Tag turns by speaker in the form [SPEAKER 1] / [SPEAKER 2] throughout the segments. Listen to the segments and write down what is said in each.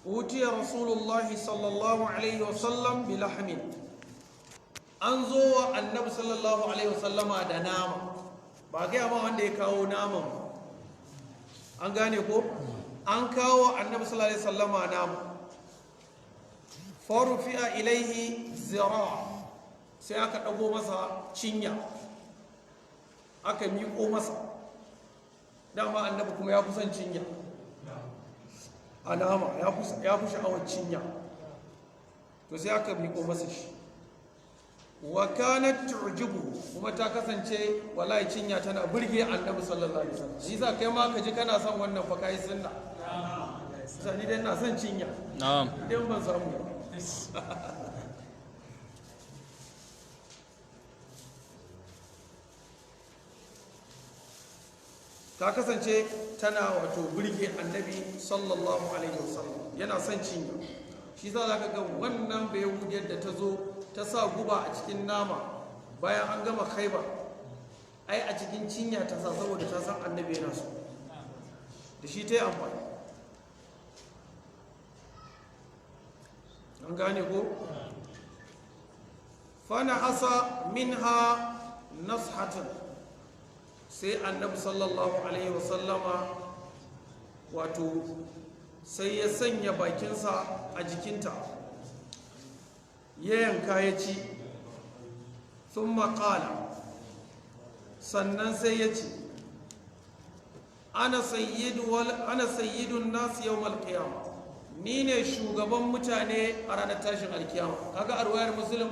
[SPEAKER 1] utiya rasulullahi sallallahu alaihi wasallam bi lahmin, an zo wa annabi sallallahu alaihi wasallama da nama. Ba gaya ma wanda ya kawo naman ba, an gane ko? An kawo annabi sallallahu alaihi wasallama nama. Farufi'a ilaihi zira, sai aka ɗago masa cinya, aka miƙo masa. Dama annabi kuma ya kusan cinya a nama, ya fi sha'awar cinya, to sai aka miƙo masa shi. Wa kanat tu'jibu, kuma ta kasance wallahi cinya tana burge annabi sallallahu alaihi wasallam. Shi za kai ma ka ji kana son wannan fa kai sunna. Sani dai ina son cinya. Na'am. Idan ban samu ba. Ta kasance tana wato burge annabi sallallahu alaihi wasallam, yana son cinya. Shi za ka ga wannan bai wujiyar da ta zo ta sa guba a cikin nama bayan an gama Khaibar, ai a cikin cinya ta sa, saboda ta san annabi yana so, da shi ta yi amfani. an gane ko? Fana hasa minha nashatan, sai annabi sallallahu alaihi wasallama wato sai ya sanya bakinsa a jikinta, ya yanka ya ci. Sun maƙala, sannan sai ya ce, ana sayyidun nasu yau malkiyama, ni ne shugaban mutane a ranar tashin alkiyama. Kaga a ruwayar Muslim,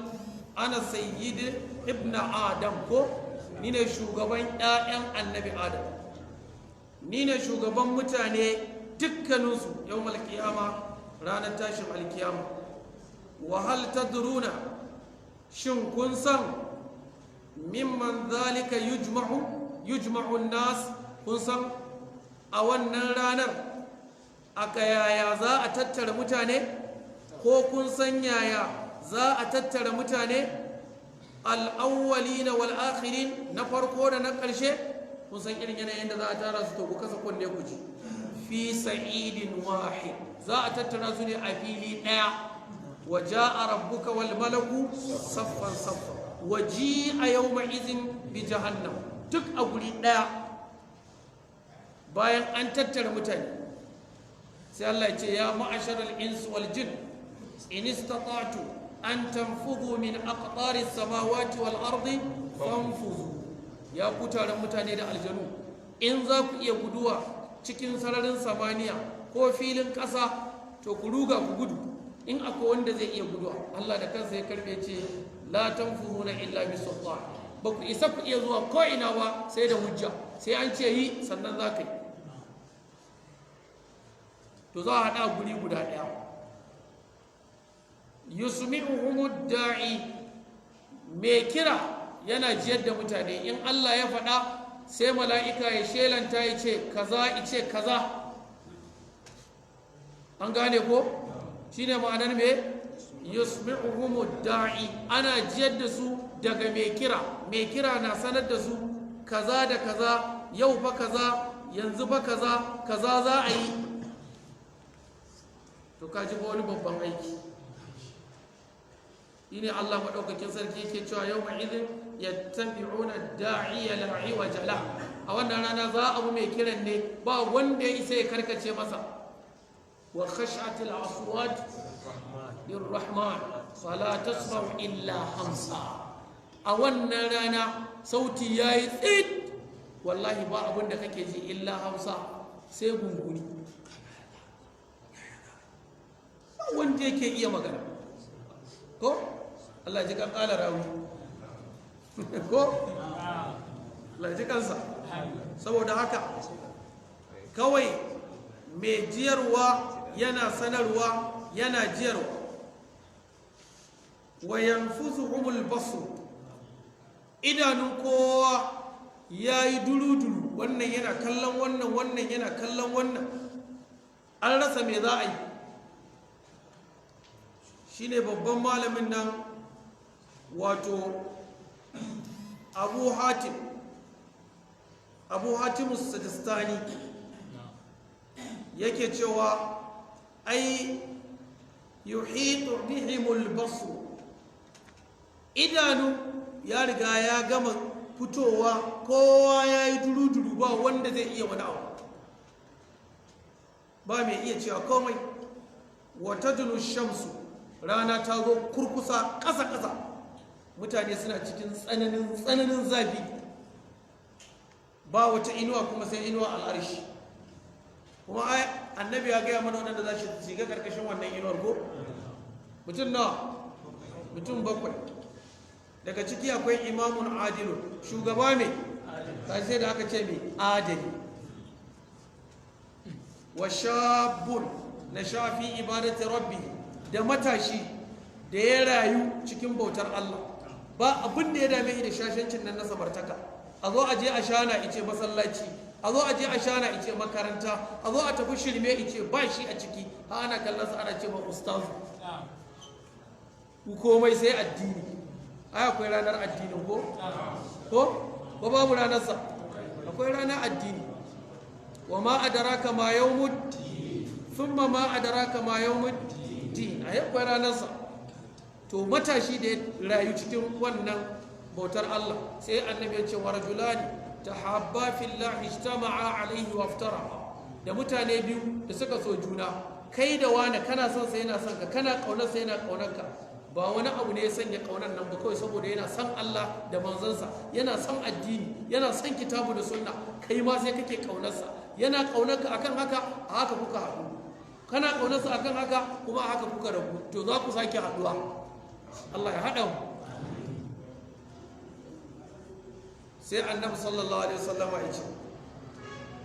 [SPEAKER 1] ana sayyid ibn adam, ko ni ne shugaban 'ya'yan annabi adam, ni ne shugaban mutane dukkaninsu yau malkiyama, ranar tashin alkiyama. Wahal tadruna, shin kun san mimman zalika yujma'un nas, kun san a wannan ranar aka yaya za a tattara mutane, ko kun san yaya za a tattara mutane? Al'awwalina wal'akhirin, na farko da na ƙarshe, kun san irin yanayin da za a tara su, to ku kasa kunne ku ji. Fi sa'idin wahid, za a tattara su ne a fili ɗaya. Wa ja'a rabbuka wal malaku saffan saffa, wa ji'a yawma izin bi jahannam, duk a guri ɗaya. Bayan an tattara mutane, sai Allah ya ce, ya ma'asharal insu wal jin, in istata'tu an tanfudhu min aqtari samawati wal ardi fanfudhu. Ya ku taron mutane da aljanu, in za ku iya guduwa cikin sararin samaniya ko filin ƙasa, to ku ruga ku gudu, in akwai wanda zai iya guduwa. Allah da kansa ya karbe ce, la tanfudhuna illa bi sultan, ba ku isa ku iya zuwa ko ina ba sai da hujja, sai an ce yi sannan za ka yi. To za a haɗa guri guda ɗaya. Yusmi'uhumud da'i, mai kira yana jiyar da mutane. In Allah ya faɗa, sai mala'ika ya shelanta ya ce kaza, ice kaza. An gane ko? Shi ne ma'anar me? Yusmi'uhumud da'i, ana jiyar da su daga mai kira. Mai kira na sanar da su kaza da kaza, yau fa kaza, yanzu fa kaza, kaza za a yi. To kaji ba wani babban aiki. Shi ne Allah maɗaukakin sarki yake cewa yau ma'izin yattabi'una da'iya la'i wa jala. A wannan rana za a bu mai kiran ne, ba wanda ya isa ya karkace masa. Wa khash'atil aswat lirrahman fala tasma'u illa hamsa. A wannan rana sauti yayi tsit, wallahi ba abin da kake ji illa hamsa, sai gunguni. Wanda yake iya magana, ko Allah ji kan ƙala rawi, ko Allah ji kansa. Saboda haka kawai mai jiyarwa yana sanarwa, yana jiyarwa. Wa yanfuzuhumul basr, idanun kowa yayi duru-duru, wannan yana kallon wannan, wannan yana kallon wannan, an rasa me za a yi. Shi ne babban malamin nan, wato Abu Hatim Sajistani yake cewa ai yuhitu bihimul basr, idanu ya riga ya gama fitowa, kowa ya yi duru-duru, ba wanda zai iya wani abu, ba mai iya cewa komai. Wata dunu shamsu, rana ta zo kurkusa ƙasa-ƙasa, mutane suna cikin tsananin zafi, ba wata inuwa kuma sai inuwa al'arshi. kuma annabi ya gaya mana wadanda za su shiga karkashin wannan inuwar ko mutum nawa? Mutum 7. daga ciki akwai imamun adilun, shugaba mai sai da aka ce mai adali, wa shabun na shafi ibadati rabbi, da matashi da ya rayu cikin bautar Allah, ba abin da ya dame da shashancin nan na samartaka. A zo a je a shana ice masallaci, a zo a je a shana ice makaranta, a zo a tafi shirme ice ba shi a ciki, ha ana kallon sa ana ce ma ustazu, komai sai addini. Ai akwai ranar addinin ko babu ranar sa? Akwai ranar addini. Wa ma adraka ma yawmuddin, thumma ma adraka ma yawmuddin, ai akwai ranar sa. To matashi da ya rayu cikin wannan bautar Allah, sai annabi ya ce wa rajulani tahabba fillahi ijtama'a alaihi wa iftara, da mutane biyu da suka so juna, kai da wani kana son sa yana son ka, kana kaunar sa yana kaunar ka, ba wani abu ne ya sanya kaunar nan ba, kawai saboda yana son Allah da manzansa, yana son addini, yana son kitabu da sunna, kai ma sai kake kaunar sa, yana kaunar ka akan haka, a haka kuka haɗu, kana kaunar sa akan haka, kuma a haka kuka rabu, to za ku sake haɗuwa. Allah ya haɗa mu. sai annabi sallallahu alaihi wasallam ya ce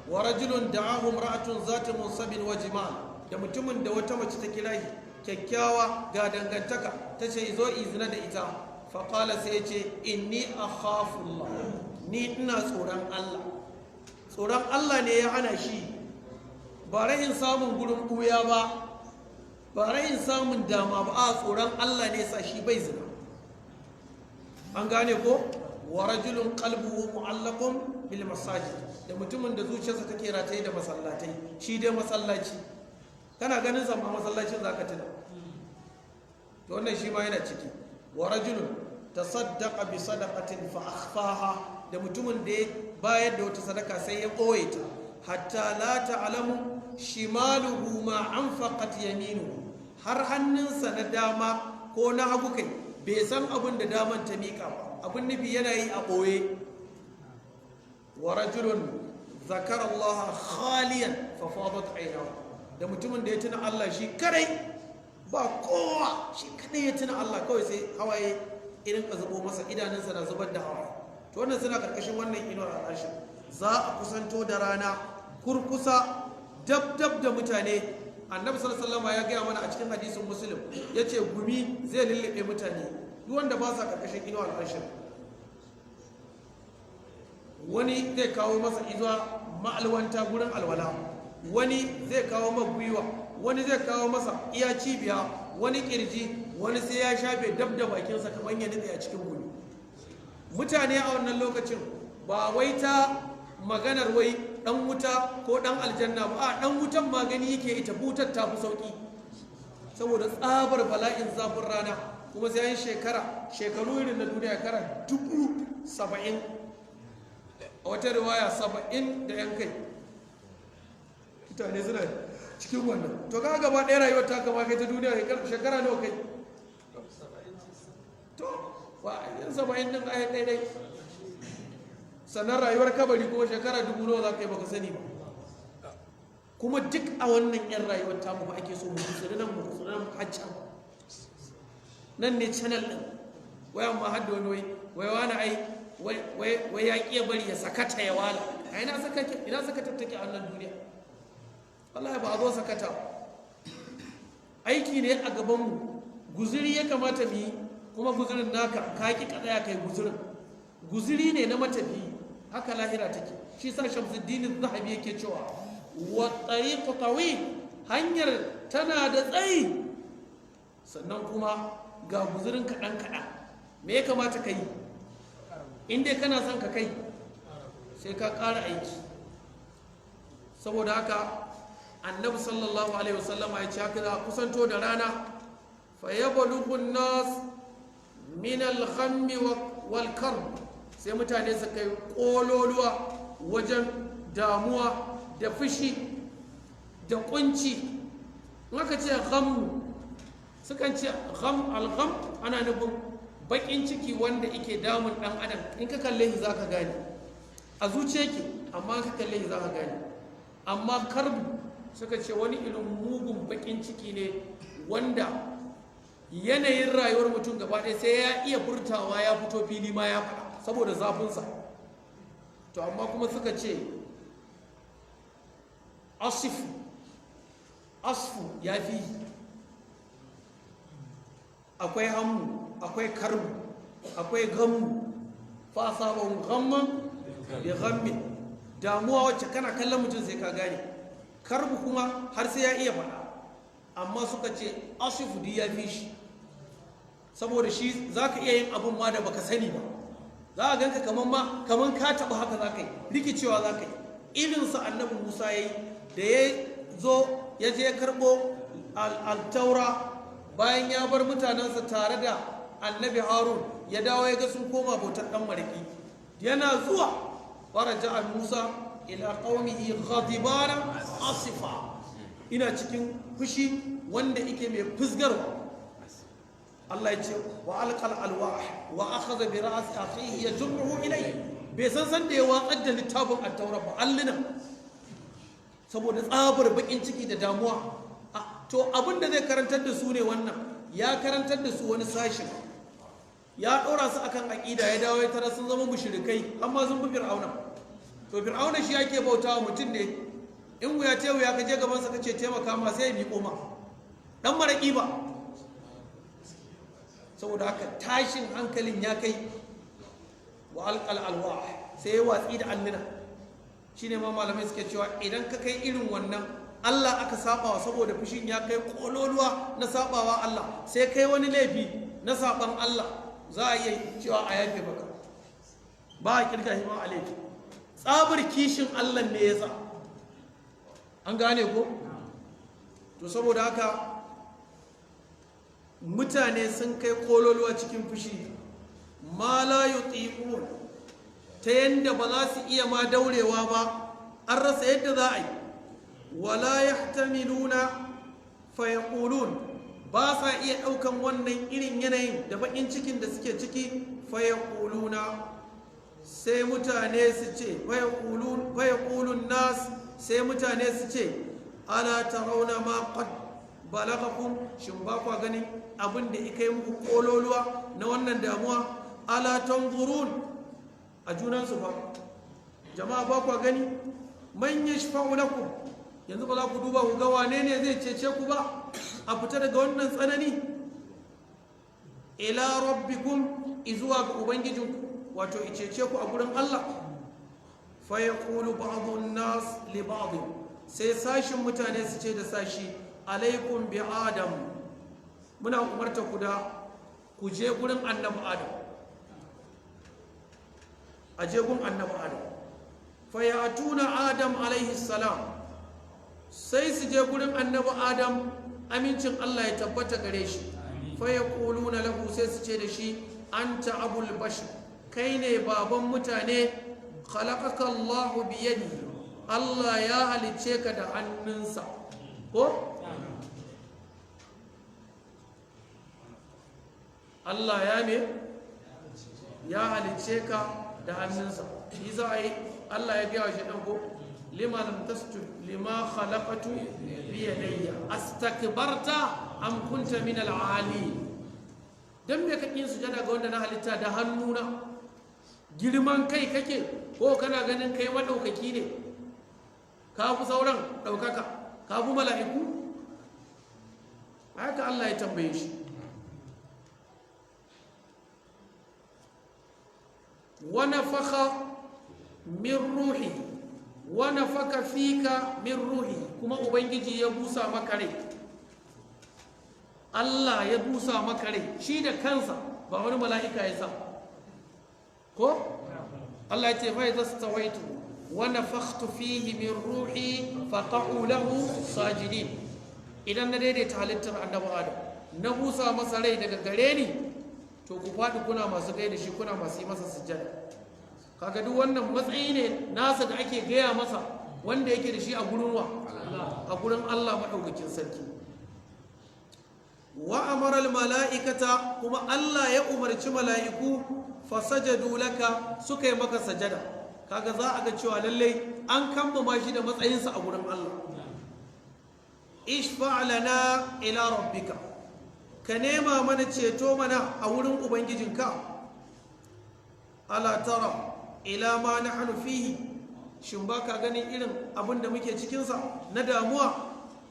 [SPEAKER 1] wa rajulun da'ahu imra'atun zatu munsabin wa jimal, da mutumin da wata mace ta kira shi kyakkyawa ga dangantaka, ta ce zo izina da ita, fa qala sai ya ce inni akhafu Allah, ni ina tsoron Allah. Tsoron Allah ne ya hana shi, ba rahin samun gurin buya ba rahin samun dama ba, a tsoron Allah ne sa shi bai zina. An gane ko? Wa rajulun qalbuhu mu'allaqun bil masajid, da mutumin da zuciyarsa take rataye da masallatai, shi dai masallaci, kana ganin sa ma masallacin zaka tuna, to wannan shi ma yana ciki. Wa rajulun tasaddaqa bi sadaqatin fa akhfaha, da mutumin da ya bayar da wata sadaka sai ya koye ta, hatta la ta'lamu shimaluhu ma anfaqat yaminuhu, har hannunsa na dama ko na hagu kai bai san abin da daman ta miƙa ba, abin nufi yana yi a ɓoye. Wa rajulun zakara Allah khaliyan fa fadat aynahu, da mutumin da ya tuna Allah shi kadai, ba kowa, shi kadai ya tuna Allah, kawai sai hawaye irin ka zubo masa, idanunsa na zubar da hawaye. To wannan suna karkashin wannan inuwar al'arshi. Za a kusanto da rana kurkusa dab da mutane. Annabi sallallahu alaihi wasallam ya gaya mana a cikin hadisin Muslim, yace gumi zai lullube mutane, duk wanda ba sa karkashin inuwar al'arshi. Wani zai kawo masa izuwa ma'alwanta gurin alwala, wani zai kawo masa gwiwa, wani zai kawo masa iya cibiya, wani kirji, wani sai ya shafe dab da bakinsa kamar ya nutse a cikin gumi. Mutane a wannan lokacin ba wai ta maganar wai dan wuta ko dan aljanna ba, a dan wutan magani yake ita, butar ta fi sauki saboda tsabar bala'in zafin rana. Kuma sai an shekaru irin na duniya, kara 70,000, a wata riwaya 70 da yan kai, mutane suna cikin wannan. To ka gaba ɗaya rayuwar ta kama kai ta duniya shekara nawa kai? To ba yan 70 din ayan ɗaiɗai, sannan rayuwar kabari kuma shekara 1000 nawa za ka yi baka sani ba. Kuma duk a wannan yan rayuwar tamu ba ake so mu tsiri nan haccan nan ne channel din, wayan ma hadda wani wani ai wai ya ƙiya bari ya sakata ya wala. A ina sakata take a wannan duniya? wallahi ba a zo sakata. Aiki ne a gabanmu, guziri ya kamata mu yi, kuma guzirin naka ka ki kada ya kai guzirin, guziri ne na matafi. Haka lahira take. Shi sa Shamsuddin Zahabi yake cewa wa tariqu tawil, hanyar tana da tsayi, sannan kuma ga guzirin kaɗan. Me ya kamata ka yi? Inda kana son ka kai, sai ka ƙara aiki. Saboda haka annabi sallallahu alaihi wasallama ya ce haka za a kusanto da rana fa yablughu an-nas min al-ghammi wal karb sai mutane su kai kololuwa wajen damuwa da fushi da kunci in aka ce ghammu sukan ce al-gham ana nufin bakin ciki wanda yake damun dan adam in ka kalle shi zaka gane a zuciya yake amma ka kalle shi zaka gane amma karbu suka ce wani irin mugun bakin ciki ne wanda yanayin rayuwar mutum gaba ɗaya sai ya iya furtawa ya fito fili ma ya faɗa saboda zafinsa to amma kuma suka ce asfu ya fi akwai hammu akwai karbu akwai gammu fa sabon gamman bi gammin damuwa wacce kana kallon mutum sai ka gane karbu kuma har sai ya iya faɗa amma suka ce ashifu di ya fi shi saboda shi za ka iya yin abin ma da baka sani ba za a ganka kaman ka taɓa haka za ka yi rikicewa za ka yi irinsa annabi musa ya yi da ya zo ya je karɓo altaura bayan ya bar mutanensa tare da annabi harun ya dawo ya ga sun koma bautar ɗan mariki yana zuwa faraja musa ila qaumihi ghadibana asifa ina cikin fushi wanda yake mai fusgarwa Allah ya ce wa alqal alwah wa akhadha bi ra's akhihi yajruhu ilayhi bai san da ya watsar da littafin at-taura ba allina saboda tsabar bakin ciki da damuwa to abinda zai karantar da su ne wannan ya karantar da su wani sashin ya ɗora su akan aqida ya dawo ya tara sun zama mushrikai amma sun bi fir'auna to fir'auna shi yake bautawa mutum ne in wuya ta wuya ka je gaban sa kace taimaka ma sai ya miƙo ma dan maraki ba saboda haka tashin hankalin ya kai wa alqal alwah sai ya watsi da allina shine ma malamai suke cewa idan ka kai irin wannan Allah aka sabawa saboda fushin ya kai kololuwa na sabawa Allah sai kai wani laifi na saban Allah za a iya cewa a yafe maka ba a kirga shi ma a laifi tsabar kishin Allah ne ya sa an gane ko to saboda haka mutane sun kai kololuwa cikin fushi ma la yutiqun ta yanda ba za su iya ma daurewa ba an rasa yadda za a yi wala yahtamiluna fa yaqulun ba sa iya daukan wannan irin yanayin da bakin cikin da suke ciki fa yaquluna sai mutane su ce fa yaqulun nas sai mutane su ce ala tarawna ma qad balagakum shin ba kwa ganin abin da yake muku kololuwa na wannan damuwa ala tanzurun a junansu ba jama'a ba kwa gani man yashfa'u lakum yanzu ba za ku duba ku ga wane ne zai cece ku ba a fita daga wannan tsanani ila rabbikum izuwa ga ubangijinku wato icece ku a gurin Allah fa yaqulu ba'dun nas li ba'd sai sashin mutane su ce da sashi alaikum bi adam muna umarta ku da ku je gurin annabi adam a je gun annabi adam fa ya'tuna adam alaihi salam sai su je gurin annabi adam amincin Allah ya tabbata gare shi fa yaquluna lahu sai su ce da shi anta abul bashar kai ne baban mutane khalaqaka Allah bi yadihi Allah ya halice ka da hannunsa ko Allah ya me ya halice ka da hannunsa shi za a yi Allah ya biya wa shi ɗan ko lima lam tasjud lima khalaqatu bi yadayya astakbarta am kunta min al-ali dan me kake yin sujada ga wanda na halitta da hannuna girman kai kake ko kana ganin kai madaukaki ne ka fi sauran daukaka ka fi mala'iku haka Allah ya tambaye shi wa nafakha min ruhi wa nafaka fika min ruhi kuma ubangiji ya busa maka rai Allah ya busa maka rai shi da kansa ba wani mala'ika ya sa ko Allah ya ce fa idza stawaitu wa nafakhtu fihi min ruhi faqa'u lahu sajidin idan na daidaita halittar annabi adam na busa masa rai daga gare ni to ku faɗi kuna masu gaida shi kuna masu yi masa sujjada kaga duk wannan matsayi ne nasa da ake gaya masa wanda yake da shi a gurin wa a gurin Allah madaukakin sarki wa amara al mala'ikata kuma Allah ya umarci mala'iku fasajadu laka suka yi maka sajada kaga za a ga cewa lallai an kammama shi da matsayinsa a gurin Allah ishfa' lana ila rabbika ka nema mana ceto mana a wurin ubangijinka ala tara ila ma nahnu fihi shin baka ganin irin abin da muke cikinsa na damuwa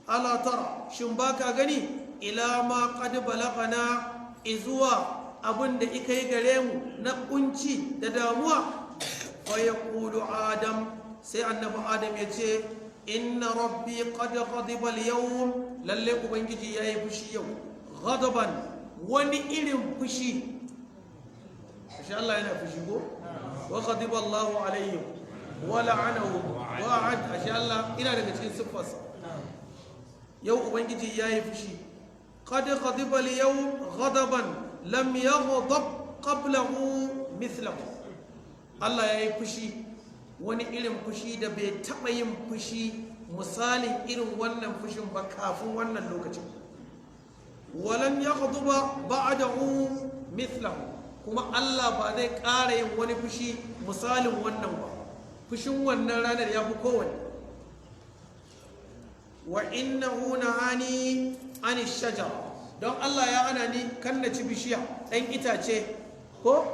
[SPEAKER 1] ala tara shin baka gani ila ma qad balagana izuwa abin da ika yi gare mu na kunci da damuwa fa yaqulu adam sai annabi adam ya ce inna rabbi qad ghadiba al-yawm lalle ubangiji yayi fushi yau ghadaban wani irin fushi insha Allah yana fushi ko wa ghadiba Allahu alaihim wa la'anahu wa a'ad insha Allah ina daga cikin siffarsa yau ubangiji yayi fushi qad ghadiba al-yawm ghadaban lam yaghdab qablahu mithlahu Allah yayi fushi wani irin fushi da bai taba yin fushi misalin irin wannan fushin ba kafin wannan lokacin walam yaghduba ba'dahu mithlahu kuma Allah ba zai ƙara yin wani fushi misalin wannan ba fushin wannan ranar ya fi kowane wa innahu nahani ani shajara don Allah ya hana ni kan na ci bishiya ɗan itace ko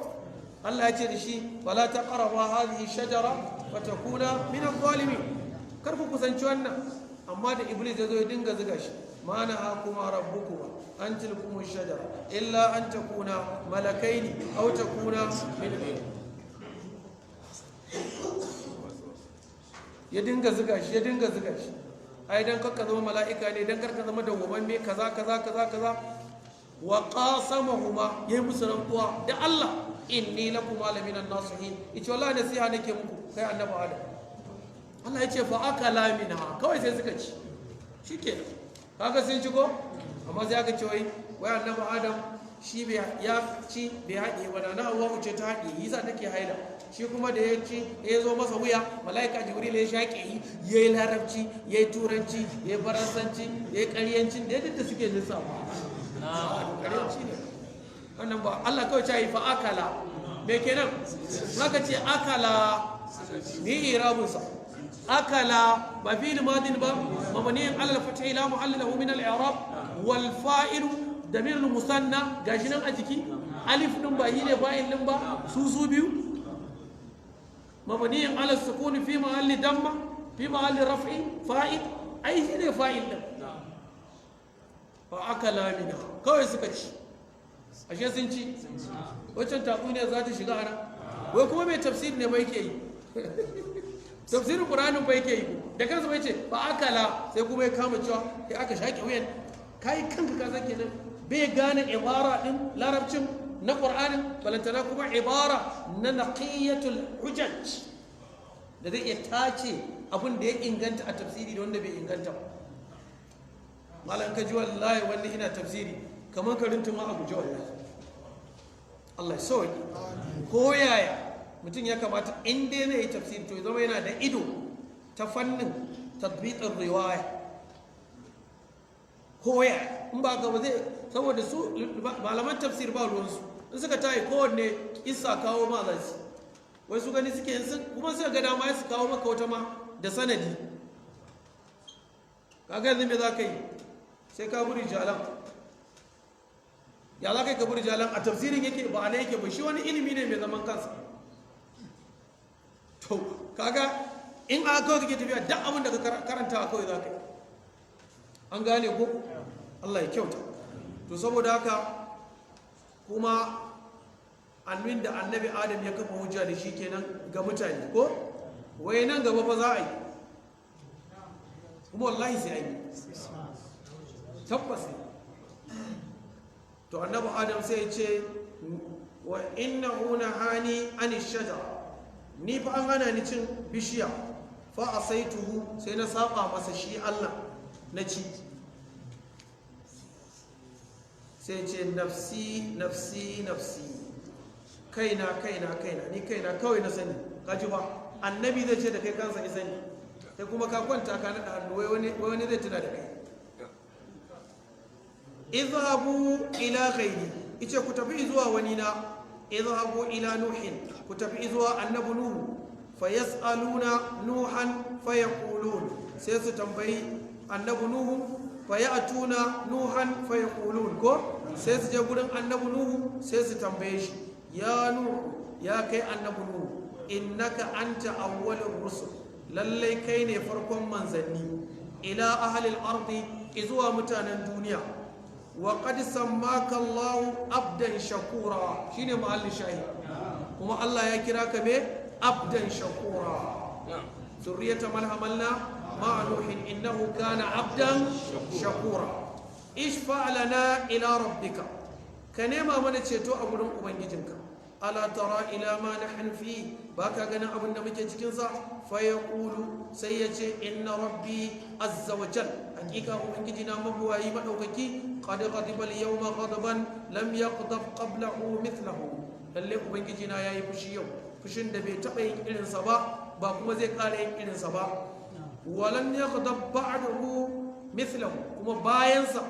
[SPEAKER 1] Allah ya ce da shi wala taqrabu hadhihi shajara fatakuna min adh-dhalimin kar ku kusanci wannan amma da iblis ya zo ya dinga zuga shi ma nahakuma rabbukuma an tilkumu shajara illa an takuna malakaini aw takuna min ya dinga zuga shi ai dan karka zama mala'ika ne dan karka zama dawwamanne kaza wa qasamahuma yayi musu rantsuwa da Allah inni lakum laminan nasihin yace wallahi nasiha nake muku kai annabi adam Allah yace fa akala minha kawai sai suka ci shikenan kaga sun ci ko amma sai aka ce wai annabi adam shi bai ya ci bai haɗe ba na Hawwa ce ta haɗe yasa take haila shi kuma da ya ci ya zo masa wuya mala'ika jibril ya shaƙe yi ya yi larabci ya yi turanci ya yi faransanci ya yi ƙaryancin da yadda suke lissafa ƙaryanci ne wannan ba Allah kawai ce yi fa akala me kenan maka ce akala ni irabunsa akala ba fi'il madin ba mabniyin ala al-fathi la mu'allil lahu min al-i'rab wal fa'il damir musanna gashi nan a jiki alif din ba yi ne fa'il din ba su biyu مبني على السكون في محل ضمه في محل رفع فاعل اي شيء فاعل ده فاكل منها kawai suka ci ashe sun ci wacce tatsuniya za ta shiga ana wai kuma mai tafsir ne bai ke yi tafsirin qur'anin bai ke yi da kansa bai ce fa akala sai kuma ya kama cewa kai aka shaki wuyan kai kanka ka san kenan bai gane ibara din larabcin na ƙur'anin balantana kuma ibara na naqiyatul hujaj da zai iya tace abin da ya inganta a tafsiri da wanda bai inganta ba malam ka ji wallahi wanda ina tafsiri kamar ka rintuma a guje wallahi Allah ya sauki ko yaya mutum ya kamata in dai zai yi tafsiri to ya zama yana da ido ta fannin tatbiqin riwaya ko yaya in ba ga ba zai saboda su malaman tafsir ba ruwansu in suka tayi kowanne isa kawo ma za su wai su gani suke yin kuma suka ga dama su kawo maka wata ma da sanadi kaga yanzu me za ka yi sai ka buri jalan ya za ka yi ka buri jalan a tafsirin yake ba a na yake ba shi wani ilimi ne mai zaman kansa to kaga in aka kawai kake tafiya duk abin da ka karanta kawai za ka yi an gane ko Allah ya kyauta to saboda haka kuma annabin da annabi adam ya kafa hujja da shi kenan ga mutane ko wai nan gaba fa za a yi kuma wallahi sai a yi tabbas to annabi adam sai ya ce wa innahu nahani an shajara ni fa an hana ni cin bishiya fa asaituhu sai na saba masa shi Allah na ci sai ce nafsi nafsi nafsi kaina ni kaina kawai na sani kaji ba annabi zai ce da kai kansa ni sani sai kuma ka kwanta ka naɗa hannu wani zai tuna da kai izhabu ila ghairi ice ku tafi zuwa wani na izhabu ila nuhin ku tafi zuwa annabi nuhu fayasaluna nuhan fayaqulun sai su tambayi annabi nuhu fayatuna nuhan fayaqulun ko sai su je gurin annabi nuhu sai su tambaye shi ya nuhu ya kai annabi nuhu innaka anta awwalur rusul lallai kai ne farkon manzanni ila ahlil ardi izuwa mutanen duniya wa qad sammaka Allah abdan shakura shine mahallin shahi kuma Allah ya kira ka me abdan shakura zurriyata man hamalna ma'a nuhin innahu kana abdan shakura ishfa lana ila rabbika ka nema mana ceto a gurin ubangijinka ala tara ila ma nahnu fi baka ganin abin da muke cikin sa fa yaqulu sai yace inna rabbi azza wa jal hakika ubangiji na mabuwayi madaukaki qad ghadiba al-yawma ghadaban lam yaghdab qablahu mithlahu lalle ubangiji na yayi fushi yau fushin da bai taba yin irin sa ba ba kuma zai kara yin irin sa ba walan yaghdab ba'dahu mithlahu kuma bayan sa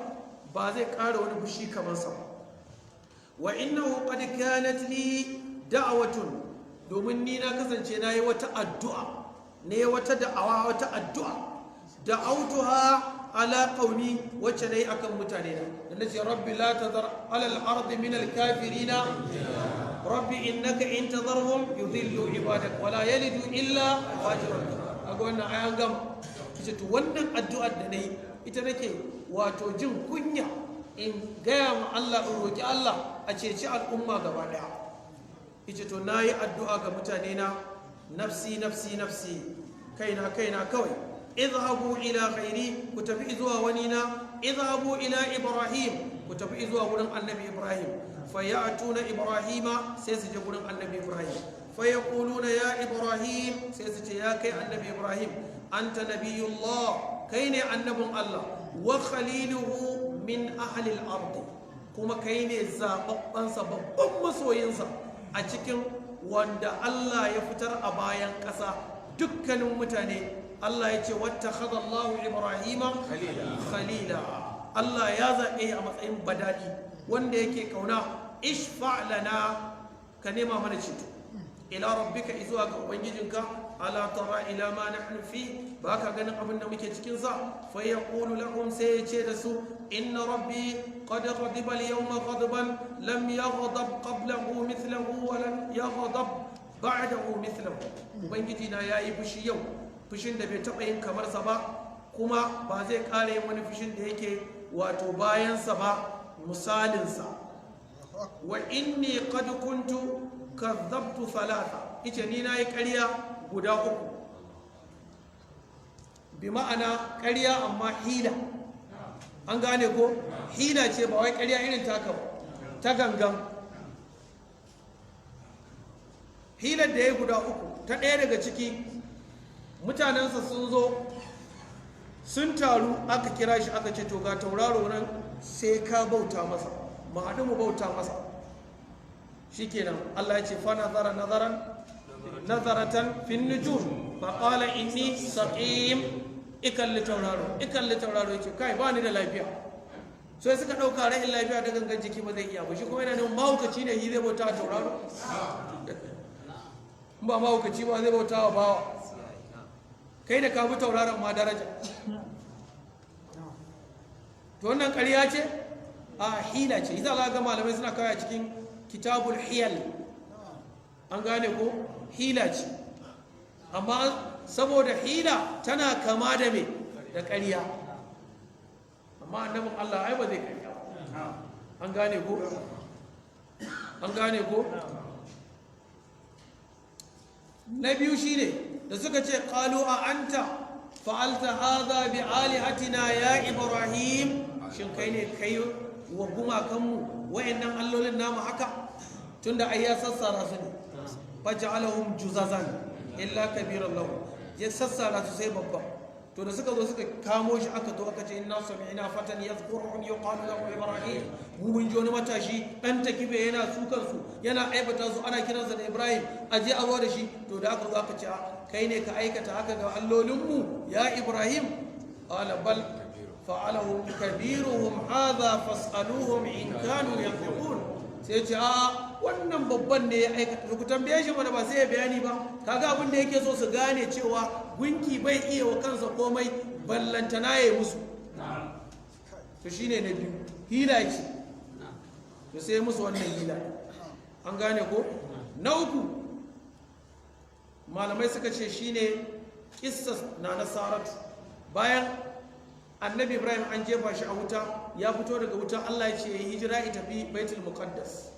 [SPEAKER 1] ba zai kara wani fushi kamar sa wa innahu qad kanat li da'watun domin ni na kasance nayi wata addu'a ne wata da'awa wata addu'a da'awtuha ala qaumi wacce nayi akan mutane na nace rabbi la tadhar ala al-ardi min al-kafirina rabbi innaka in tadharhum yudhillu ibadak wa la yalidu illa fajiran kaga wannan ayan gama kace to wannan addu'ar da nayi ita nake wato jin kunya in gaya ma Allah in roki Allah a ceci al'umma gaba daya ita to nayi addu'a ga mutane na nafsi nafsi nafsi kaina kawai izhabu ila ghairi ku tafi zuwa wani na izhabu ila ibrahim ku tafi zuwa wurin annabi ibrahim fayatuna ibrahima sai su je wurin annabi ibrahim fayaquluna ya ibrahim sai su ce ya kai annabi ibrahim anta nabiyullah kai ne annabin Allah wa khaliluhu min ahli al-ard kuma kai ne zababbansa babban masoyinsa a cikin wanda Allah ya fitar a bayan ƙasa dukkanin mutane Allah ya ce wattakhadha Allahu Ibrahima khalila Allah ya zaɓe a matsayin badali wanda yake kauna ishfa lana ka nema mana ceto ila rabbika izuwa ga ubangijinka ala tara ila ma nahnu fi baka ganin abin da muke cikin sa fa yaqulu lahum sai ya ce da su inna rabbi qad ghadiba al-yawma ghadban lam yaghdab qablahu mithlahu wa lam yaghdab ba'dahu mithlahu ubangiji na yayi fushi yau fushin da bai taba yin kamar sa ba kuma ba zai kare yin wani fushin da yake wato bayan sa ba misalin sa wa inni qad kuntu kadhabtu thalatha ita ni nayi ƙarya guda uku bi ma'ana ƙarya amma hila an gane ko hila ce ba wai ƙarya irin taka ba ta gangan hilar da ya guda uku ta ɗaya daga ciki mutanensa sun zo sun taru aka kira shi aka ce to ga tauraro nan sai ka bauta masa mu haɗu mu bauta masa shikenan Allah ya ce fa nazara nazaratan fin nujum fa qala inni saqim ikalli tauraro yace kai ba ni da lafiya sai suka dauka rahin lafiya da gangan jiki ba zai iya ba shi kuma yana nan mahaukaci ne zai bauta tauraro ba mahaukaci ba zai bauta wa bawa kai da ka bi tauraron ma daraja to wannan ƙarya ce a hila ce idan Allah ga malamai suna kawai a cikin kitabul hiyal an gane ko hila ce amma saboda hila tana kama da me da ƙarya amma annabin Allah ai ba zai ƙarya an gane ko na biyu shine da suka ce qalu a anta fa'alta hadha bi alihatina ya ibrahim shin kai ne kai wa gumakanmu wayannan allolin namu haka tunda ai ya sassara su ne faj'alahum juzazan illa kabiran lahu, ya sassara su sai babba. To da suka zo suka kamo shi aka zo aka ce inna sami'na fatan yadhkuruhum yuqalu lahu ibrahim, mu mun ji wani matashi dan takibe yana sukan su yana aibata su ana kiransa da Ibrahim, aje a zo da shi. To da aka zo aka ce kai ne ka aikata haka ga allolin mu ya Ibrahim? qala bal fa'alahu kabiruhum hadha fas'aluhum in kanu yanfiqun. sai ce wannan babban ne ya aikata. ku tambaye shi mana ba sai ya bayani ba. kaga abin da yake so su gane cewa gunki bai iya wa kansa komai ballantana ya yi musu. to shine na biyu, hila ce. to sai musu wannan hila, an gane ko. na uku malamai suka ce shine kissas na Saratu. bayan annabi Ibrahim an jefa shi a wuta, ya fito daga wuta, Allah ya ce ya hijira ya tafi Baitul Muqaddas.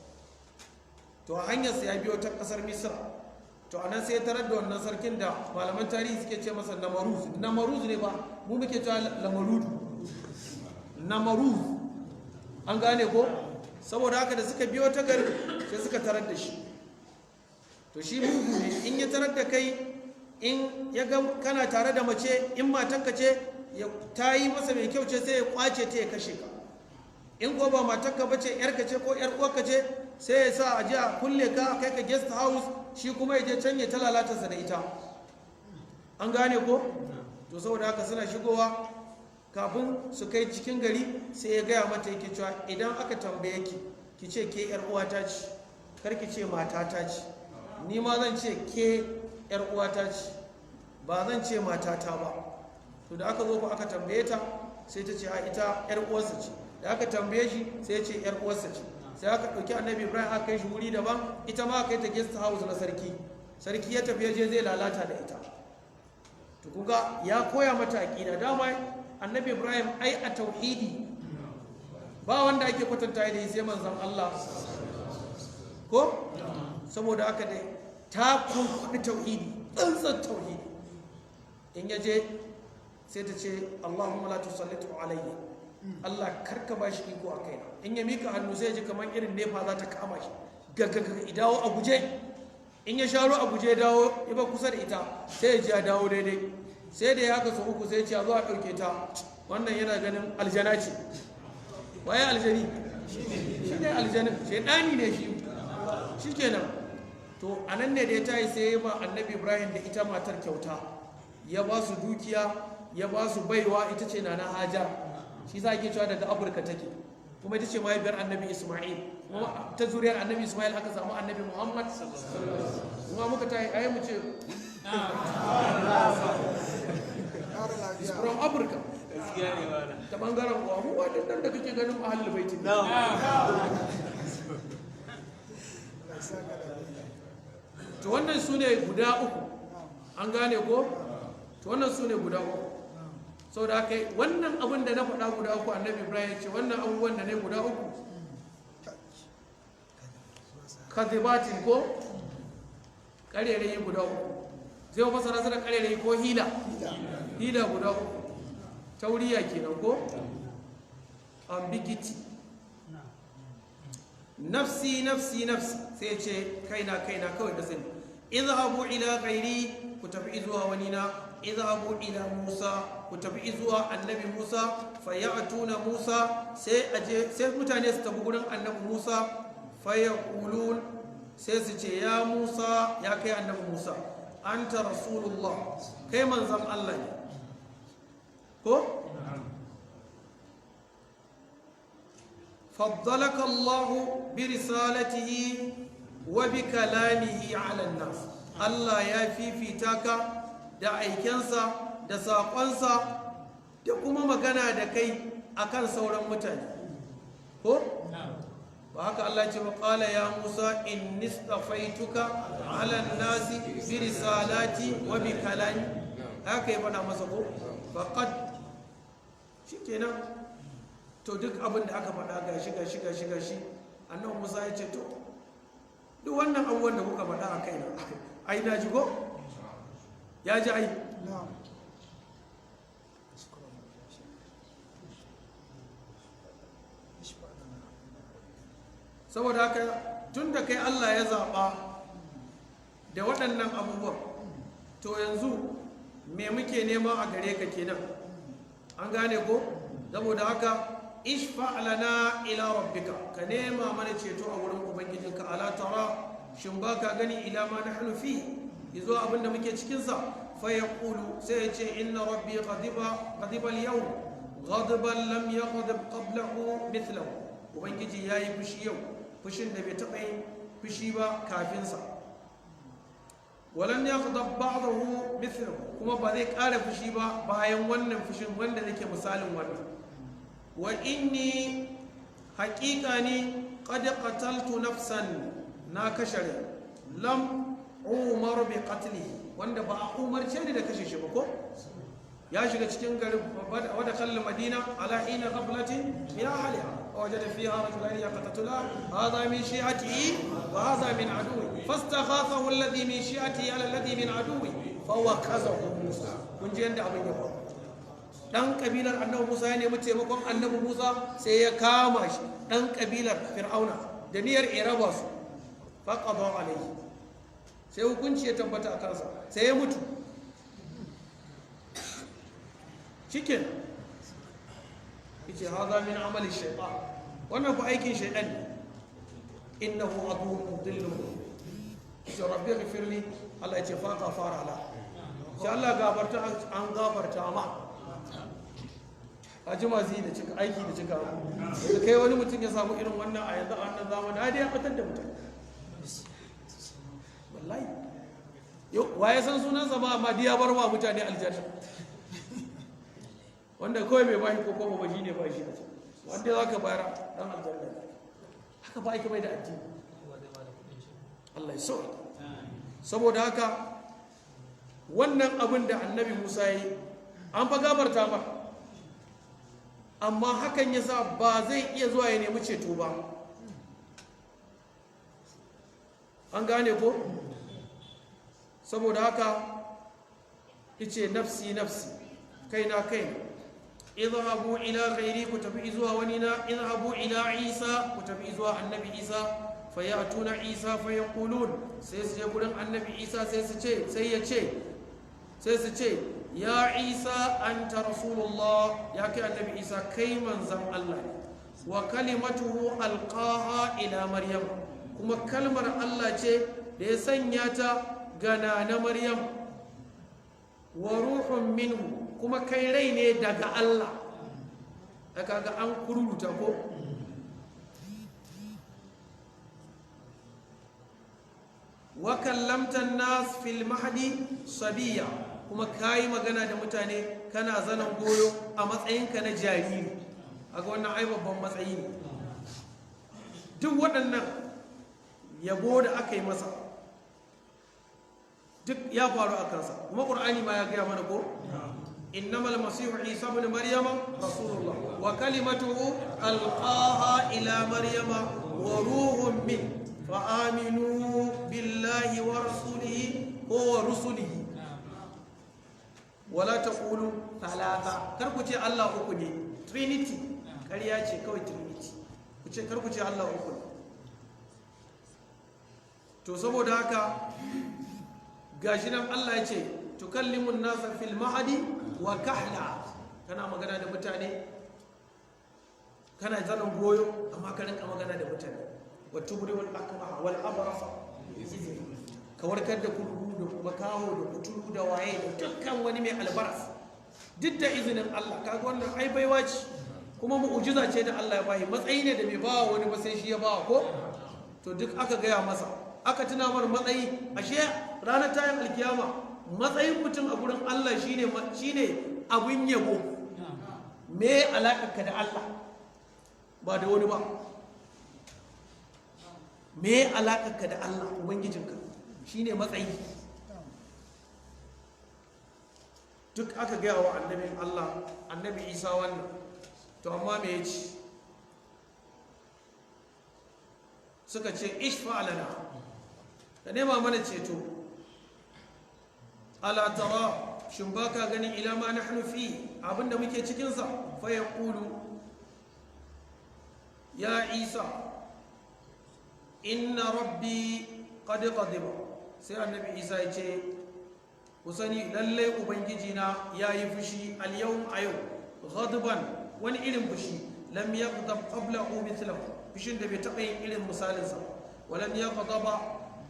[SPEAKER 1] to a hanyarsa ya biyo ta kasar Misra. to anan sai ya tarar da wannan sarkin da malaman tarihi suke ce masa Namaruz ne ba, mu muke cewa Namaruz, an gane ko. saboda haka da suka biyo ta gari sai suka tarar da shi. to shi mugu ne, in ya tarar da kai, in ya ga kana tare da mace, in matanka ce ta yi masa mai kyau ce sai ya kwace ta ya kashe ka. in ko ba matanka ba ce, yarka ce ko yar uwarka ce, sai ya sa a ji a kulle ka, kai ka guest house, shi kuma ya je can ya ta lalatarsa da ita, an gane ko. to saboda haka suna shigowa, kafin su kai cikin gari sai ya gaya mata yake cewa idan aka tambaye ki, ki ce ke yar uwata ce, kar ki ce matata ce. ni ma zan ce ke yar uwata ce, ba zan ce matata ba. to da aka zo ku aka tambaye ta, sai ta ce a ita yar uwarsa ce. da aka tambaye shi sai ya ce yar uwarsa ce. sai aka ɗauki annabi Ibrahim aka kai shi wuri daban, ita ma aka yi ta guest house na sarki. sarki ya tafi je zai lalata da ita. to kuga ya koya mata aqida. dama annabi Ibrahim ai a tauhidi ba wanda ake kwatanta da sai manzon Allah ko. saboda haka dai ta kunkuɗi tauhidi, tsantsan tauhidi. in ya je sai ta ce Allahumma la tusallitu alayya, Allah karka ba shi iko a kaina. in ya mika hannu sai ji kamar irin nefa za ta kama shi, gaggaga idawo a guje. in ya sharo a guje dawo ya ba kusa da ita, sai ya ji ya dawo daidai. sai da ya haka su uku sai ce a zo a ɗauke ta, wannan yana ganin aljana ce. waye aljani? shi ne aljanin, shaidani ne shi kenan. to a nan ne da ya tayi sai ya ba annabi Ibrahim da ita matar kyauta, ya ba su dukiya, ya ba su baiwa, ita ce na Hajar. shi za a ke cewa daga Afirka take, kuma ita ce mahaifiyar annabi Ismail. kuma ta zuriyar annabi Ismail aka samu annabi Muhammad. kuma muka tayi ayi mu ce is from Africa. ta bangaren uwa, mu waɗannan da kake ganin ahlul baiti. to wannan su ne guda uku, an gane ko. to wannan su ne guda uku. sau da aka yi wannan abin da na faɗa guda uku, annabi Ibrahim ce wannan abubuwan da ne guda uku kazibatin ko ƙarerayi guda uku. zai wa masana sana ƙarerayi ko hila guda uku. tauriya kenan ko ambiguity. nafsi nafsi nafsi, sai ce kaina kawai da sani. izhabu ila ghairi, ku tafi zuwa wani na. izhabu ila Musa, ku tafi zuwa annabi Musa. fayatuna Musa, sai mutane su tafi gurin annabi Musa. fayaqulun, sai su ce ya Musa, ya kai annabi Musa, anta rasulullah, kai manzon Allah ne ko. faddalaka Allah bi risalatihi wa bi kalamihi ala nas, Allah ya fifita ka da aikensa da saƙonsa da kuma magana da kai akan sauran mutane ko. ba haka Allah ce wa qala ya Musa inni istafaituka ala nasi bi risalati wa bi kalami, haka ya faɗa masa ko. faqad shikenan. to duk abin da aka faɗa gashi annabi Musa ya ce to duk wannan abubuwan da kuka faɗa a kaina ai na ji ko, ya ji ai. saboda haka tun da kai Allah ya zaɓa da waɗannan abubuwan. To yanzu me muke nema a gare ka kenan? An gane ko? Saboda haka ishfa lana ila rabbika, ka nema mana ceto a wurin ubangijinka. Ala tara, shin baka gani ila ma nahnu fi, yazo abinda muke cikin sa. Fa yaqulu, sai ya ce inna rabbi ghadiba al-yawm ghadaban lam yaghdab qablahu mithlahu. Ubangiji yayi fushi yau, fushin da bai taɓa yin fushi ba kafin sa. Walan yaghdab ba'dahu mithlahu, kuma ba zai ƙara fushi ba bayan wannan fushin wanda nake misalin wannan. Wa inni haƙiƙa ni qad qataltu nafsan, na kashe rai, lam umar bi qatlihi, wanda ba a umarce ni da kashe shi ba ko? Ya shiga cikin garin wadda kallon Madina ala hina ghaflatin min ahliha wajada fiha rajulan yaqtatula hadha min shi'atihi wa hadha min aduwwi fastaghathahu alladhi min shi'atihi ala alladhi min aduwwi fawakazahu Musa. Kun ji yanda abin ya faru. Dan kabilar Annabi Musa ya nemi taimakon Annabi Musa, sai ya kama shi dan kabilar Fir'auna da niyyar iraba su. Faqada alayhi, sai hukunci ya tabbata a kansa, sai ya mutu. Cikin yace haza min amali shaytan, wannan fa aikin shaytan ne. Innahu aduwwun mudillun. Sai rabbi ghfirli, Allah ya ce fa ghafara la, sai Allah gafarta, an gafarta ma. Ajima zai da cika aiki da cika. Da kai wani mutum ya samu irin wannan a yanzu a wannan zamani, dai ya fitar da mutum. Wallahi waye san sunansa ba, amma diya bar wa mutane aljanna. Wanda kawai mai bashi ko kuma bashi ne bashi a cikin wanda za ka bayar dan aljanna. Haka ba ake bai da addini. Allah ya so. Saboda haka wannan abin da Annabi Musa yi an fa gafarta ba, amma hakan yasa ba zai iya zuwa ya nemi ceto ba. An gane ko? Saboda haka yace nafsi nafsi, kaina kaina. Idhabu ila ghairi, ku tafi zuwa wani na. Idhabu ila Isa, ku tafi zuwa Annabi Isa. Fayatuna Isa fayaqulun, sai su je gurin Annabi Isa sai su ce ya Isa anta rasulullah, ya kai Annabi Isa kai manzon Allah. Wa kalimatuhu alqaha ila Maryam, kuma kalmar Allah ce da ya sanya ta ga na Maryam. Wa ruhun minhu, kuma kai rai ne daga Allah. Aka ga an kururuta ko? Wa kallamta nas fil mahdi sabiya, kuma kayi magana da mutane kana zanen goyo a matsayinka na jariri. Aga wannan ai babban matsayi ne. Duk waɗannan yabo da aka yi masa duk ya faru a kansa, kuma Qur'ani ma ya gaya mana ko? Innamal masihu Isa ibn Maryama rasulullah wa kalimatuhu alqaha ila Maryama wa ruhun min fa aminu billahi wa rasulihi wa rusulihi wala taqulu thalatha, kar ku ce Allah uku ne, trinity ƙarya ce kawai, trinity ku ce, kar ku ce Allah uku ne. To saboda haka gashi nan Allah ya ce tukallimun nasa fil mahdi wa kahla, kana magana da mutane kana zanen goyo, amma ka rinka magana da mutane. Wa tubriul akmaha wal abrasa, ka warkar da kurgu da makaho da kuturu da waye da dukkan wani mai albaras, duk da izinin Allah. Kaga wannan ai baiwa ce, kuma mu'jiza ce da Allah ya bayi, matsayi ne da bai bawa wani ba sai shi ya bawa ko? To duk aka gaya masa, aka tuna mar matsayi. Ashe ranar tayin alkiyama matsayin mutum a gurin Allah shine abin yabo. Me alaƙarka da Allah ba da wani ba? Me alaƙarka da Allah ubangijinka shine matsayi. Duk aka gaya wa annabin Allah, Annabi Isa wannan. To amma me yace? Suka ce ishfa lana, ka nema mana ceto. Ala tara, shin baka ganin ila ma nahnu fi, abinda muke cikin sa? Fa yaqulu ya Isa inna rabbi qad qadiba, sai annabi Isa ya ce ku sani lalle ubangiji na yayi fushi al-yawm a yau ghadban wani irin fushi lam yaghdab qablahu mithlahu fushin da bai taɓa yin irin misalin sa walam yaghdab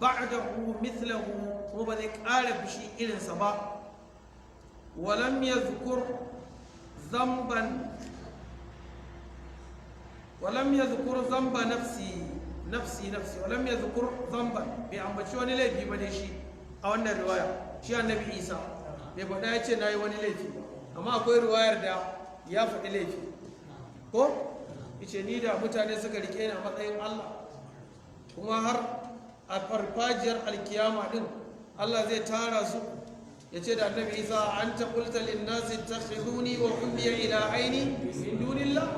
[SPEAKER 1] ba'dahu mithlahu kuma ba zai ƙara fushi irin sa ba walam yadhkur dhanban ولم يذكر ذنب نفسي ولم يذكر ذنبا بأمبتش wani laifi bane shi a wannan riwaya shi annabi Isa bai faɗa ya ce nayi wani laifi amma akwai riwayar da ya faɗi laifi ko yace ni da mutane suka rike ni a matsayin Allah kuma har a farfajiyar alkiyama din Allah zai tara su yace da annabi Isa anta qulta lin nasi ittakhiduni wa ummi ilahaini min dunillah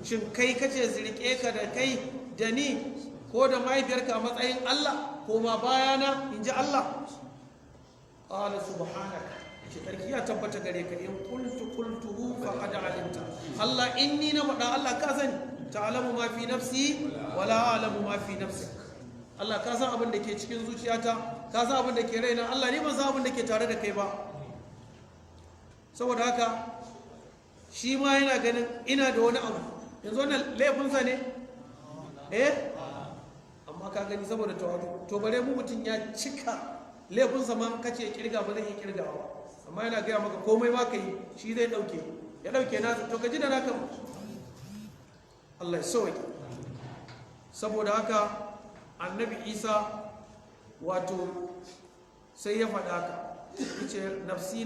[SPEAKER 1] shin kai kace zirke ka da kai da ni ko da mahaifiyarka a matsayin Allah ko ma bayana in ji Allah qala subhanaka ce sarki ya tabbata gare ka in qultuhu faqad alimta Allah inni na faɗa Allah ka sani ta'lamu ma fi nafsi wala a'lamu ma fi nafsik Allah ka san abin da ke cikin zuciyata ka san abin da ke raina Allah ni ban san abin da ke tare da kai ba saboda haka shi ma yana ganin ina da wani abu yanzu wannan laifinsa ne amma ka gani saboda tawadu to bare mu mutum ya cika laifinsa ma kace kirga ba zai yi kirgawa amma yana gaya maka komai ma ka yi shi zai dauke ya dauke nasa to ka ji da naka Allah ya sauke saboda haka annabi Isa wato sai ya faɗa ka yace nafsi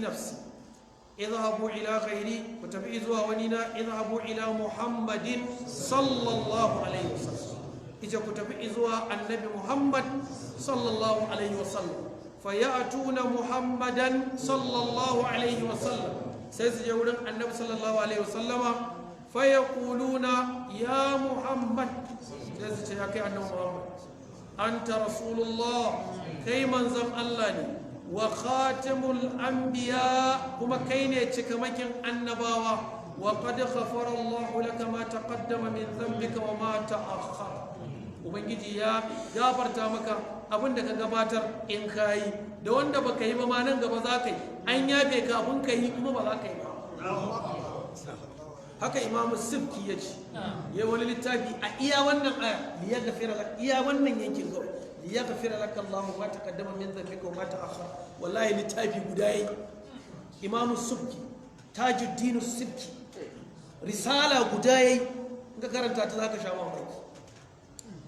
[SPEAKER 1] اذهبوا إلى غيري وتبعزوا ونينا اذهبوا إلى محمد صلى الله عليه وسلم إذا كتبعزوا النبي محمد صلى الله عليه وسلم فيأتون محمدا صلى الله عليه وسلم سيسجون النبي صلى الله عليه وسلم فيقولون يا محمد سيسجون النبي محمد أنت رسول الله كي منزم الله wa khatamul anbiya kuma kai ne cikamakin annabawa wa qad ghafara Allahu laka ma taqaddama min dhanbika wa ma ta'akhkhara ubangiji ya gafarta maka abinda ka gabatar in kai da wanda baka yi ba ma nan gaba za ka yi an yabe ka abin ka yi kuma ba za ka yi ba haka imamu sibki ya ce ya wani littafi a iya wannan aya ya gafira laka iya wannan yankin kawai liyaghfira laka Allahu ma taqaddama min dhanbika wa ma ta'akhkhara wallahi littafi guda yi imamu subki tajuddin subki risala guda yi ga karanta ta zaka sha mamaki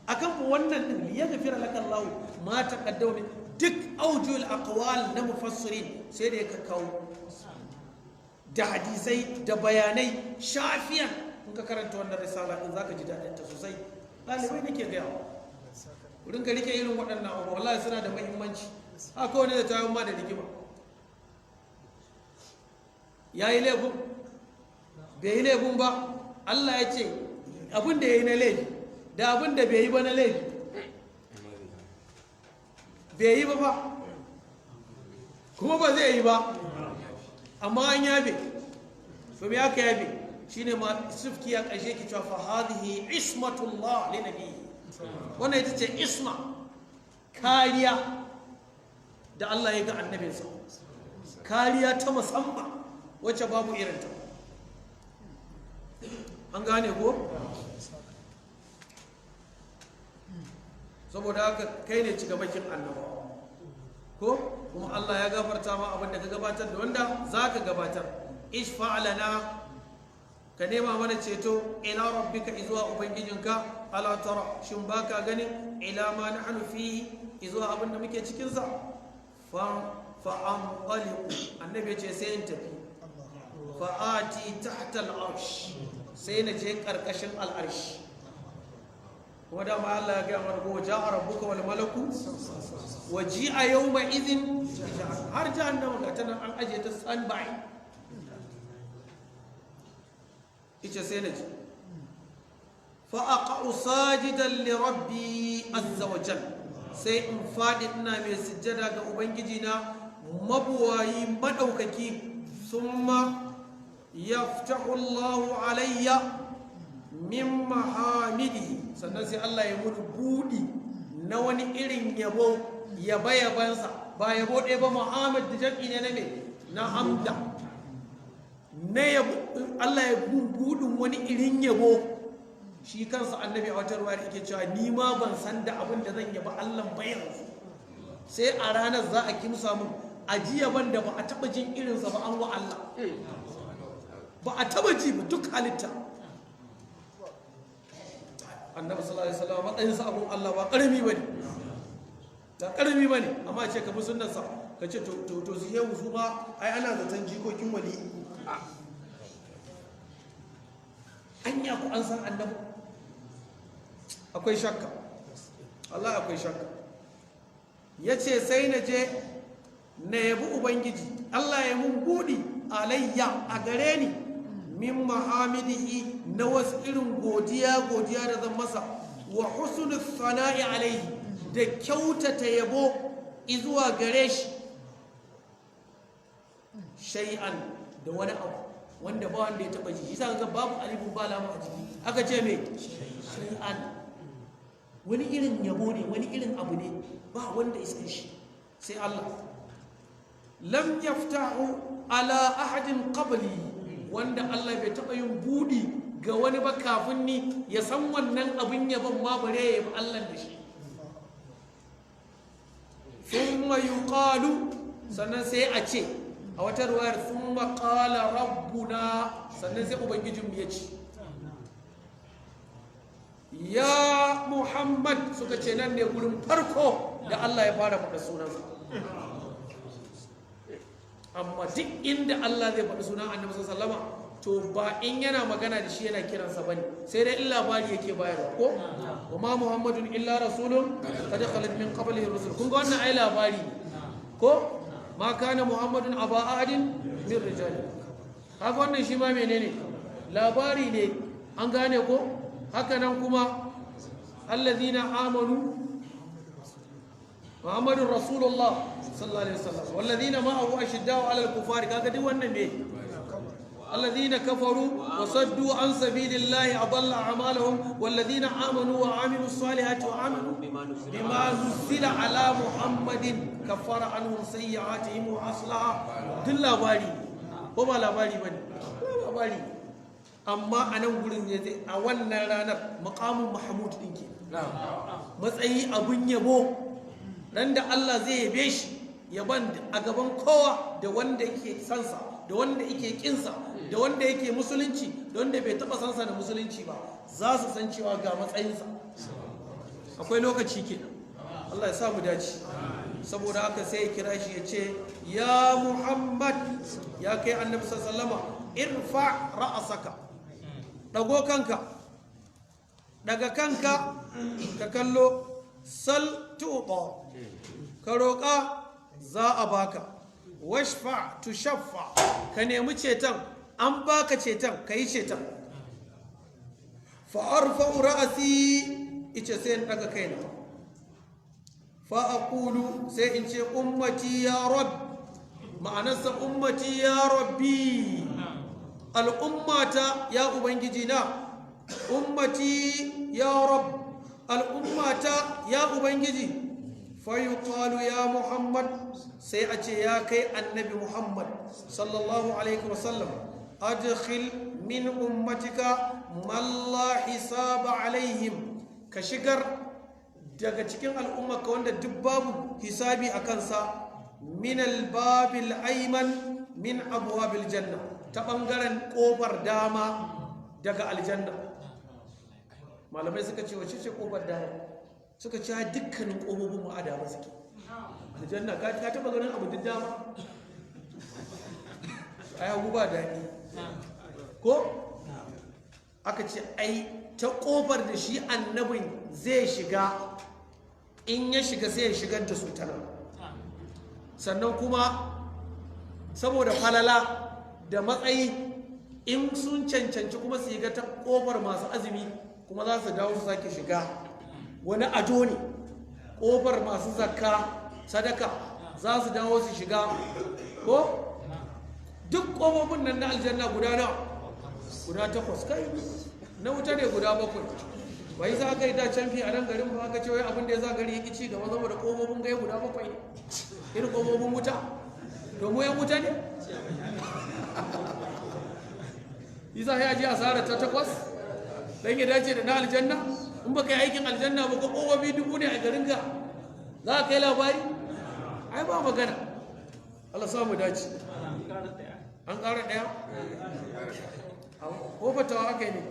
[SPEAKER 1] akan wannan din liyaghfira laka Allahu ma taqaddama min duk aujul aqwal na mufassirin sai da ya kawo da hadisai da bayanai shafiyan in ka karanta wannan risala din zaka ji dadin ta sosai dalibai nake ga yawa wurin ka rike irin waɗannan abu wallahi suna da muhimmanci haka wani da tayin ma da rigima ya yi laifin bai yi laifin ba Allah ya ce abin da ya yi na laifi da abin da bai yi ba na laifi bai yi ba kuma ba zai yi ba amma an yabe to me aka yabe shine ma sufki ya ƙarshe ki cewa fa hadhihi ismatullah li nabiyyi wannan ita ce isma kariya da Allah ya ga annabinsa kariya ta musamman wacce babu irinta an gane ko saboda haka kai ne cikamakin annabawa ko kuma Allah ya gafarta ma abinda ka gabatar da wanda za ka gabatar ishfa lana ka nema mana ceto ila rabbika izuwa ubangijinka ala tara shin baka ganin ila ma nahnu fi izuwa abinda muke cikin sa fa anqaliqu annabi ce sai in tafi fa ati tahta al-arsh sai na je karkashin al-arsh kuma da ma Allah ya ga mana ko ja'a rabbuka wal malaku waji'a yawma idhin har jahannama ga tana an aje ta standby ita sai na ji fa'aƙa'u sajidan lirabbi azza wa jal sai in faɗi ina mai sujjada ga ubangiji na mabuwayi maɗaukaki sun ma ya Allahu alayya min mahamidi sannan sai Allah ya mutu buɗi na wani irin yabo yabansa ba yabo ɗaya ba Muhammad da jam'i ne na me na hamda na yabo Allah ya budin wani irin yabo shi kansa annabi a wata ruwa yake cewa ni ma ban san da abin da zan yaba Allah ba yanzu sai a ranar za a kimsa mun ajiya ban da ba a taba jin irinsa ba an wa Allah ba a taba ji ba duk halitta annabi sallallahu alaihi wasallam matsayin sa abun Allah ba karami bane da karami bane amma ce ka bi sunnar sa ka ce to su yau su ba ai ana zaton jikokin wali anya ku an san annabi akwai shakka Allah akwai shakka yace sai na je na yabi ubangiji Allah ya mun budi alayya a gare ni min mahamidihi na wasu irin godiya da zan masa wa husnul sana'i alaihi da kyautata yabo izuwa gare shi shay'an da wani abu wanda ba wanda ya taba ji isa ga babu alifin ba lamu a jiki aka ce me shay'an wani irin yabo ne wani irin abu ne ba wanda ya san shi sai Allah lam yaftahu ala ahadin qabli wanda Allah bai taɓa yin budi ga wani ba kafin ni ya san wannan abin yabon ma bare ya yi Allah da shi thumma yuqalu sannan sai a ce a wata ruwayar thumma qala rabbuna sannan sai ubangijinmu ya ce ya Muhammad suka ce nan ne gurin farko da Allah ya fara faɗa sunansa amma duk inda Allah zai faɗi sunan annabi sallama to ba in yana magana da shi yana kiransa bane sai dai in labari yake bayarwa ko wa ma muhammadun illa rasulun qad khalat min qablihi rusul kun ga wannan ai labari ko ma kana muhammadun aba ahadin min rijali haka wannan shi ma menene labari ne an gane ko haka nan kuma allazina amanu muhammadun rasulullah sallallahu alaihi wasallam walladhina ma'ahu ashiddau 'alal kufari kaga duk wannan ne alladhina kafaru wa saddu an sabilillahi adalla a'malahum walladhina amanu wa 'amilus salihati wa 'amilu bima nuzila 'ala muhammadin kaffara anhum sayyi'atihim wa aslaha duk labari ko ba labari bane labari amma a nan gurin ne zai a wannan ranar maqamun mahmud din ke matsayi abun yabo ran da Allah zai yabe shi yaban a gaban kowa da wanda yake sansa da wanda yake kinsa da wanda yake musulunci da wanda bai taba sansa da musulunci ba za su san cewa ga matsayinsa akwai lokaci ke Allah ya sa mu dace saboda haka sai ya kira shi ya ce ya Muhammad ya kai annabi sallallahu alaihi wasallam irfa ra'asaka dago kanka daga kanka ka kallo sal tuqa ka roƙa za a baka washfa tushaffa ka nemi ceton an baka ceton ka yi ceton fa'arfa'u ra'asi ice sai in daga kaina fa'aqulu sai in ce ummati ya rabb ma'anarsa ummati ya rabbi al'ummata ya ubangiji na ummati ya rabb al'ummata ya ubangiji fayuqalu ya muhammad sai a ce ya kai annabi muhammad sallallahu alaihi wasallam adkhil min ummatika man la hisaba alaihim ka shigar daga cikin al'ummarka wanda duk babu hisabi a kansa min albabil ayman min abwabil janna ta bangaren kofar dama daga aljanna malamai suka ce wace ce kofar dama suka ce dukkanin kofofin mu a dama suke aljanna ka taba ganin abu duk dama ai abu ba daɗi ko aka ce ai ta kofar da shi annabin zai shiga in ya shiga sai ya shigar da su ta nan sannan kuma saboda falala da matsayi in sun cancanci kuma su shiga ta kofar masu azumi kuma za su dawo su sake shiga wani ado ne kofar masu zakka sadaka za su dawo su shiga ko duk kofofin nan na aljanna guda 8 kai na wuta ne guda 7 bai za ka yi da canfi a nan garin ba aka ce wai abin da ya za gari ya ci gaba zama da ƙofofin gai guda 7 ne irin ƙofofin wuta domin yan wuta ne isa ya ji asara ta 8 don ya dace da na aljanna in baka yi aikin aljanna ba ko ƙofofi 1000 ne a garinka za ka yi labari ai ba magana Allah samu dace an ƙara ɗaya ko fatawa aka yi ne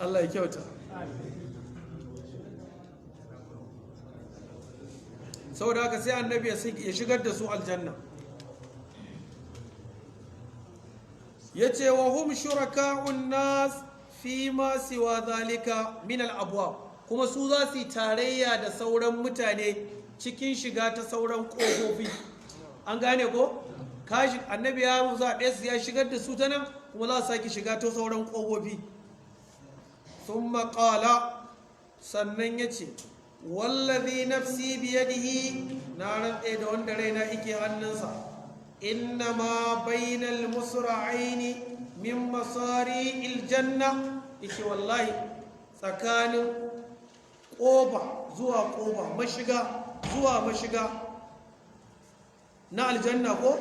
[SPEAKER 1] Allah ya kyauta saboda haka sai annabi ya shigar da su aljanna ya ce wa hum shuraka'un nas fi ma siwa zalika min al-abwab kuma su za su yi tarayya da sauran mutane cikin shiga ta sauran ƙofofi an gane ko kashi annabi ya zaɓe su ya shigar da su ta nan kuma za su sake shiga ta sauran ƙofofi sun maƙala sannan ya ce wallazi nafsi biyadihi na rantse da wanda raina ike hannunsa inna ma bainal musra'aini min masari iljanna ike wallahi tsakanin ƙofa zuwa ƙofa mashiga zuwa mashiga na aljanna ko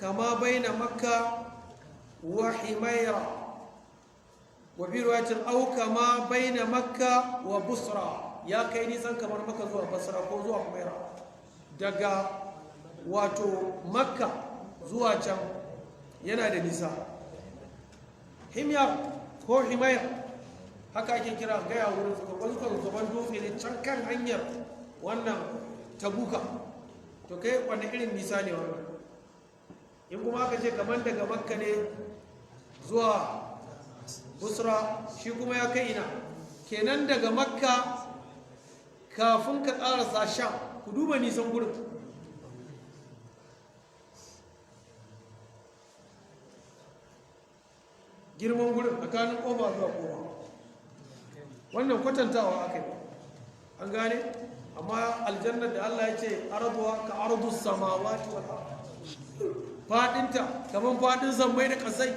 [SPEAKER 1] kama baina makka wa himaira wa bi riwayatin aw kama baina makka wa busra ya kai nisan kamar makka zuwa basra ko zuwa himaira daga wato makka zuwa can yana da nisa himyar ko himaira haka ake kira gaya wurin zuban dutse ne can kan hanyar wannan tabuka to kai wanda irin nisa ne wannan in kuma aka ce kamar daga makka ne zuwa busra shi kuma ya kai ina kenan daga makka kafin ka karasa sham ku duba nisan gurin girman gurin tsakanin kofa zuwa kofa wannan kwatantawa aka yi an gane amma aljannar da Allah ya ce arduwa ka ardus samawati wal ard fadinta kaman fadin sammai da kasai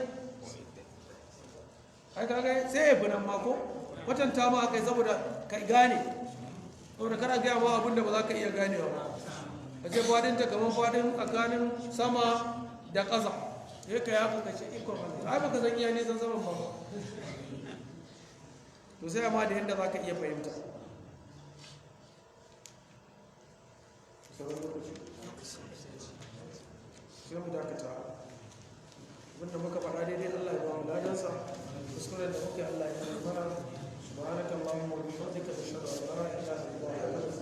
[SPEAKER 1] ai kaga sai ya fi nan ma ko kwatanta ma aka yi saboda ka gane saboda kana gaya ma abinda ba za ka iya ganewa ba ka ce fadinta kaman fadin tsakanin sama da ƙasa ya ka yaku ka ce ikon Allah ai baka san iya nisan saman ba to sai amma da yadda za ka iya fahimta sai mu dakata abinda muka faɗa daidai Allah ya ba mu ladansa kuskuren da muke Allah ya mana subhanakallahumma wa bihamdika ashhadu an la ilaha illa anta